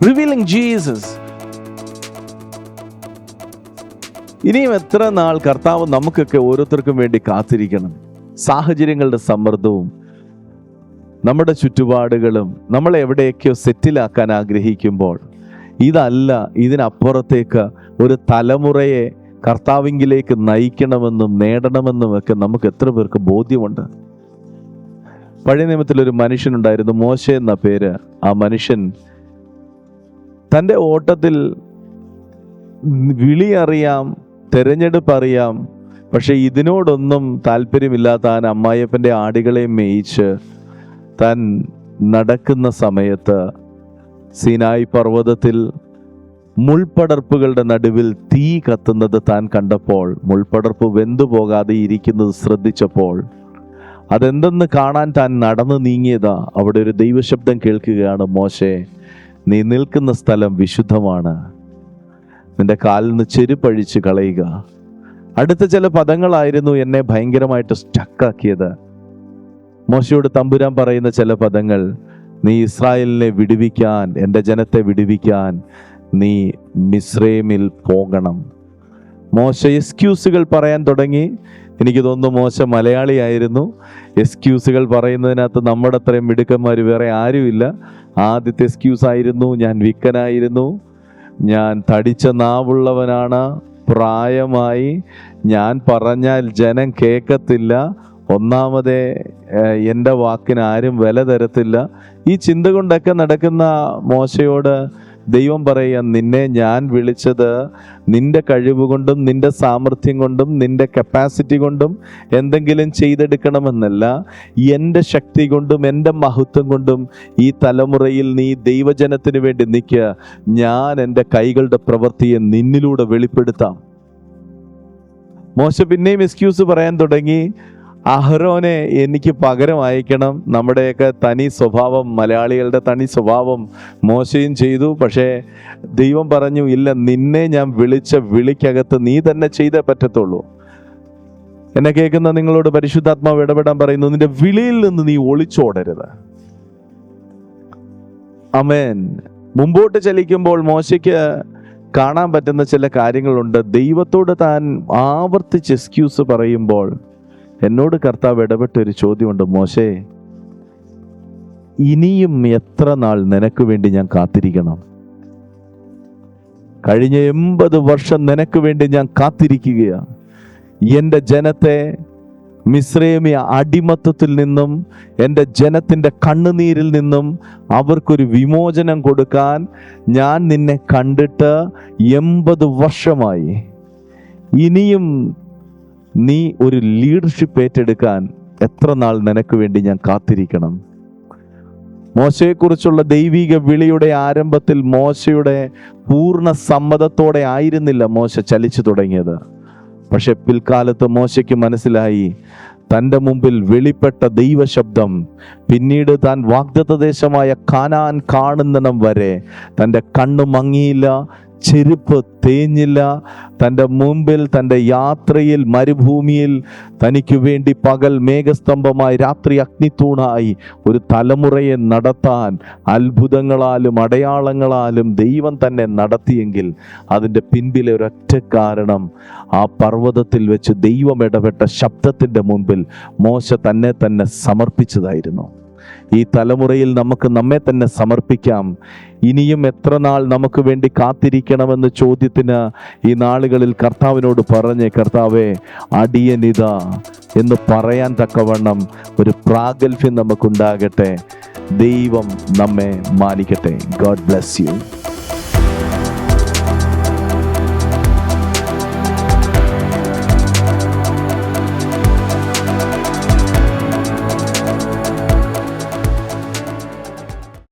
Revealing Jesus. ഇനിയും എത്ര നാൾ കർത്താവ് നമുക്കൊക്കെ ഓരോരുത്തർക്കും വേണ്ടി കാത്തിരിക്കണം? സാഹചര്യങ്ങളുടെ സമ്മർദ്ദവും നമ്മുടെ ചുറ്റുപാടുകളും നമ്മളെ എവിടെയൊക്കെയോ സെറ്റിലാക്കാൻ ആഗ്രഹിക്കുമ്പോൾ, ഇതല്ല, ഇതിനപ്പുറത്തേക്ക് ഒരു തലമുറയെ കർത്താവിങ്കിലേക്ക് നയിക്കണമെന്നും നേടണമെന്നും ഒക്കെ നമുക്ക് എത്ര പേർക്ക് ബോധ്യമുണ്ട്? പഴയ നിയമത്തിലൊരു മനുഷ്യനുണ്ടായിരുന്നു, മോശെ എന്ന പേര്. ആ മനുഷ്യൻ തൻ്റെ ഓട്ടത്തിൽ വിളി അറിയാം, തെരഞ്ഞെടുപ്പ് അറിയാം, പക്ഷെ ഇതിനോടൊന്നും താല്പര്യമില്ലാത്ത താൻ അമ്മായിയപ്പൻ്റെ ആടുകളെ മേയിച്ച് താൻ നടക്കുന്ന സമയത്ത് സീനായി പർവ്വതത്തിൽ മുൾപടർപ്പുകളുടെ നടുവിൽ തീ കത്തുന്നത് താൻ കണ്ടപ്പോൾ, മുൾപടർപ്പ് വെന്തുപോകാതെ ഇരിക്കുന്നത് ശ്രദ്ധിച്ചപ്പോൾ, അതെന്തെന്ന് കാണാൻ താൻ നടന്നു നീങ്ങിയതാ. അവിടെ ഒരു ദൈവശബ്ദം കേൾക്കുകയാണ്, മോശെ, നീ നിൽക്കുന്ന സ്ഥലം വിശുദ്ധമാണ്, നിന്റെ കാലിൽ നിന്ന് ചെരുപ്പഴിച്ച് കളയുക. അടുത്ത ചില പദങ്ങളായിരുന്നു എന്നെ ഭയങ്കരമായിട്ട് സ്റ്റക്കാക്കിയത്. മോശയോട് തമ്പുരാൻ പറയുന്ന ചില പദങ്ങൾ, നീ ഇസ്രായേലിനെ വിടുവിക്കാൻ, എൻ്റെ ജനത്തെ വിടുവിക്കാൻ നീ മിസ്രൈമിൽ പോകണം. മോശ എക്സ്ക്യൂസുകൾ പറയാൻ തുടങ്ങി. എനിക്ക് തോന്നുന്നു മോശ മലയാളിയായിരുന്നു. എക്സ്ക്യൂസുകൾ പറയുന്നതിനകത്ത് നമ്മുടെ അത്രയും മിടുക്കന്മാർ വേറെ ആരുമില്ല. ആദ്യത്തെ എക്സ്ക്യൂസ് ആയിരുന്നു, ഞാൻ വിക്കനായിരുന്നു, ഞാൻ തടിച്ച നാവുള്ളവനാണ്, പ്രായമായി, ഞാൻ പറഞ്ഞാൽ ജനം കേൾക്കത്തില്ല, ഒന്നാമതേ എൻ്റെ വാക്കിന് ആരും വില തരത്തില്ല. ഈ ചിന്ത കൊണ്ടൊക്കെ നടക്കുന്ന മോശയോട് ദൈവം പറയുക, നിന്നെ ഞാൻ വിളിച്ചത് നിന്റെ കഴിവ് കൊണ്ടും നിന്റെ സാമർഥ്യം കൊണ്ടും നിന്റെ കപ്പാസിറ്റി കൊണ്ടും എന്തെങ്കിലും ചെയ്തെടുക്കണമെന്നല്ല, എൻ്റെ ശക്തി കൊണ്ടും എൻ്റെ മഹത്വം കൊണ്ടും ഈ തലമുറയിൽ നീ ദൈവജനത്തിന് വേണ്ടി നിൽക്കുക. ഞാൻ എൻ്റെ കൈകളുടെ പ്രവൃത്തിയെ നിന്നിലൂടെ വെളിപ്പെടുത്താം. മോശ പിന്നെയും എക്സ്ക്യൂസ് പറയാൻ തുടങ്ങി. അഹരോനെ എനിക്ക് പകരം അയക്കണം. നമ്മുടെയൊക്കെ തനി സ്വഭാവം, മലയാളികളുടെ തനി സ്വഭാവം മോശയും ചെയ്തു. പക്ഷേ ദൈവം പറഞ്ഞു, ഇല്ല, നിന്നെ ഞാൻ വിളിച്ച വിളിക്കകത്ത് നീ തന്നെ ചെയ്തേ പറ്റത്തുള്ളൂ. എന്നെ കേൾക്കുന്ന നിങ്ങളോട് പരിശുദ്ധാത്മാവ് ഇടപെടാൻ പറയുന്നു, നിന്റെ വിളിയിൽ നിന്ന് നീ ഒളിച്ചോടരുത്. ആമേൻ. മുമ്പോട്ട് ചലിക്കുമ്പോൾ മോശയ്ക്ക് കാണാൻ പറ്റുന്ന ചില കാര്യങ്ങളുണ്ട്. ദൈവത്തോട് താൻ ആവർത്തിച്ച് എക്സ്ക്യൂസ് പറയുമ്പോൾ എന്നോട് കർത്താവ് ഇടപെട്ടൊരു ചോദ്യമുണ്ട്, മോശേ, ഇനിയും എത്ര നാൾ നിനക്ക് വേണ്ടി ഞാൻ കാത്തിരിക്കണം? കഴിഞ്ഞ 80 വർഷം നിനക്ക് വേണ്ടി ഞാൻ കാത്തിരിക്കുകയാണ്. എൻ്റെ ജനത്തെ മിസ്രൈമി അടിമത്തത്തിൽ നിന്നും, എൻ്റെ ജനത്തിൻ്റെ കണ്ണുനീരിൽ നിന്നും അവർക്കൊരു വിമോചനം കൊടുക്കാൻ ഞാൻ നിന്നെ കണ്ടിട്ട് 80 വർഷമായി. ഇനിയും നീ ഒരു ലീഡർഷിപ്പ് ഏറ്റെടുക്കാൻ എത്ര നാൾ നിനക്ക് വേണ്ടി ഞാൻ കാത്തിരിക്കണം? മോശയെക്കുറിച്ചുള്ള ദൈവിക വിളിയുടെ ആരംഭത്തിൽ മോശയുടെ പൂർണ്ണ സമ്മതത്തോടെ ആയിരുന്നില്ല മോശ ചലിച്ചു തുടങ്ങിയത്. പക്ഷെ പിൽക്കാലത്ത് മോശയ്ക്ക് മനസ്സിലായി, തൻ്റെ മുമ്പിൽ വെളിപ്പെട്ട ദൈവശബ്ദം പിന്നീട് താൻ വാഗ്ദത്ത ദേശമായ കാനാൻ കാണുന്നിടം വരെ തൻ്റെ കണ്ണ് മങ്ങിയില്ല, ചെരുപ്പ് തേഞ്ഞില്ല. തൻ്റെ മുമ്പിൽ, തൻ്റെ യാത്രയിൽ മരുഭൂമിയിൽ തനിക്ക് വേണ്ടി പകൽ മേഘസ്തംഭമായി, രാത്രി അഗ്നിത്തൂണായി ഒരു തലമുറയെ നടത്താൻ അത്ഭുതങ്ങളാലും അടയാളങ്ങളാലും ദൈവം തന്നെ നടത്തിയെങ്കിൽ അതിൻ്റെ പിൻപിലെ ഒരൊറ്റ കാരണം, ആ പർവ്വതത്തിൽ വെച്ച് ദൈവം ഇടപെട്ട ശബ്ദത്തിൻ്റെ മുമ്പിൽ മോശ തന്നെ സമർപ്പിച്ചതായിരുന്നു. ഈ തലമുറയിൽ നമുക്ക് നമ്മെ തന്നെ സമർപ്പിക്കാം. ഇനിയും എത്ര നാൾ നമുക്ക് വേണ്ടി കാത്തിരിക്കണമെന്ന ചോദ്യത്തിന് ഈ നാളുകളിൽ കർത്താവിനോട് പറഞ്ഞ്, കർത്താവേ, അടിയനിതാ എന്ന് പറയാൻ തക്കവണ്ണം ഒരു പ്രാഗൽഭ്യം നമുക്കുണ്ടാകട്ടെ. ദൈവം നമ്മെ മാനിക്കട്ടെ. God bless you.